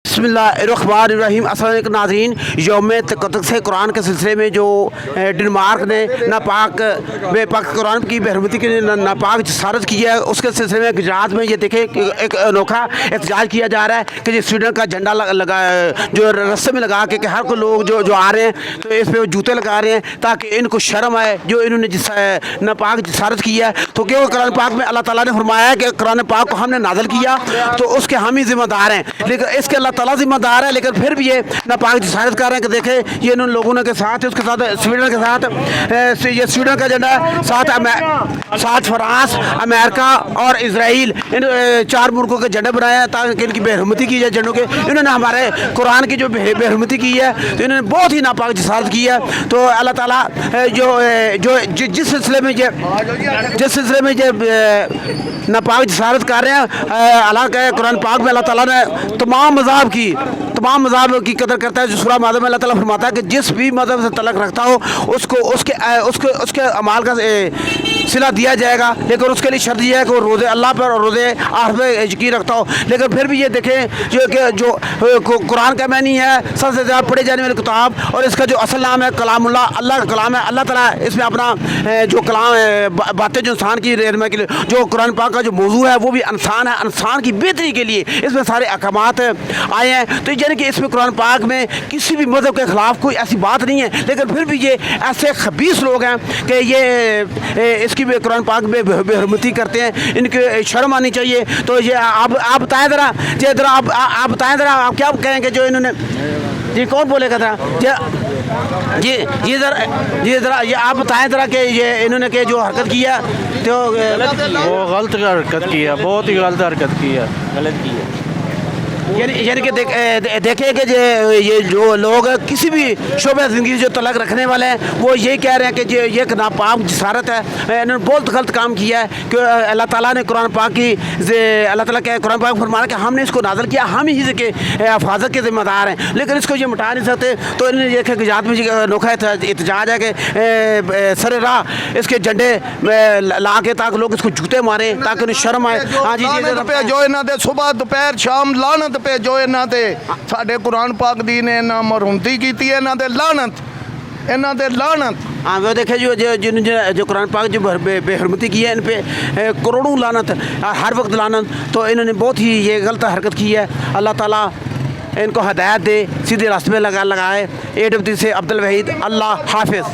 बिस्मिल्लाहिर्रहमानिर्रहीम। अस्सलाम वालेकुम नाज़रीन, यौम तक़द्दुस कुरान के सिलसिले में जो डेनमार्क ने नापाक कुरान की बेहरमती के नापाक जसारत की है, उसके सिलसिले में गुजरात में ये देखें कि एक अनोखा एहतजाज किया जा रहा है कि जो स्वीडन का झंडा लगा जो रस्ते में लगा के हर कोई लोग जो आ रहे हैं तो इस पर जूते लगा रहे हैं ताकि इनको शर्म आए जो इन्होंने जिस नापाक जसारत की है। तो क्योंकि कुरान पाक में अल्लाह ताला ने फरमाया है कि कुरान पाक को हमने नाज़िल किया तो उसके हम ही ज़िम्मेदार हैं, लेकिन इसके अल्लाह ताला ज़िम्मेदार है, लेकिन फिर भी ये नापाक जसारत कर रहे हैं कि देखें ये इन लोगों ने के साथ उसके साथ स्वीडन के साथ ये स्वीडन का झंडा है, साथ फ्रांस, अमेरिका और इसराइल, इन चार मुल्कों के झंडे बनाए हैं ताकि इनकी बेहरमती की जाए झंडों के। इन्होंने हमारे कुरान की जो बेहरमती की है तो इन्होंने बहुत ही नापाक जसारत की है। तो अल्लाह ताला जिस सिलसिले में ये नापाक जसारत कर रहे हैं, हालांकि कुरान पाक में अल्लाह ताला ने तमाम मज़हब की कदर करता है। जो सूरह मादा में अल्लाह ताला फरमाता है कि जिस भी मज़हब से तलक रखता हो उसको उसके अमाल का सिला दिया जाएगा, लेकिन उसके लिए शर्त यह है कि वो रोज़े अल्लाह पर और रोज़े आखिर पे यकीन रखता हो। लेकिन फिर भी ये देखें जो कुरान का मैनी है सबसे ज़्यादा पढ़े जाने वाली किताब, और इसका जो असल नाम है कलामुल्लाह, अल्लाह का कलाम है। अल्लाह ताला इसमें अपना जो कलाम है, बातें जो इंसान की रहनुमाई के लिए, जो कुरान पाक का जो मौजू है वो भी इंसान है, इंसान की बेहतरी के लिए इसमें सारे अहकामात आए हैं। तो यानी कि इसमें कुरान पाक में किसी भी मज़हब के ख़िलाफ़ कोई ऐसी बात नहीं है, लेकिन फिर भी ये ऐसे खबीस लोग हैं कि ये इसकी कुरान पाक में बेहरमती करते हैं, इनके शर्म आनी चाहिए। तो ये आप बताएं ज़रा, आप बताएं ज़रा, आप क्या कहेंगे जो इन्होंने जी कौन बोलेगा ज़रा जी ज़रा ये आप बताएं ज़रा कि ये इन्होंने के जो हरकत की है तो वो गलत हरकत की है, बहुत ही गलत हरकत की है, गलत की है। यानी कि देखें कि ये जो लोग किसी भी शोबे ज़िंदगी जो तलक रखने वाले हैं वो यही कह रहे हैं कि ये एक नापाक जसारत है, इन्होंने बहुत गलत काम किया है कि अल्लाह ताला ने कुरान पाक की अल्लाह ताला के कुरान पाक फरमाया कि हमने इसको नाज़िल किया, हम ही इसके हिफाजत के ज़िम्मेदार हैं, लेकिन इसको ये मिटा नहीं सकते। तो इन्होंने देखा कि गुजरात में अनोखा एहतजाज है कि सर राह इसके झंडे ला के ताकि लोग इसको जूते मारें ताकि उन्हें शर्म आए। हाँ जी जो इन्हों के सुबह दोपहर शाम लानत पे जो इन्हों ते साडे कुरान पाक दी ने ना मरहुमती की है, इन्हों ते लानत। हाँ वो देखे जो कुरान पाक जो बेहरमती की है इन पे करोड़ों लानत, हर वक्त लानत। तो इन्होंने बहुत ही ये गलत हरकत की है। अल्लाह ताला इनको हदायत दे, सीधे रास्ते में लगाए। AWT से अब्दुल वहीद, अल्लाह हाफिज़।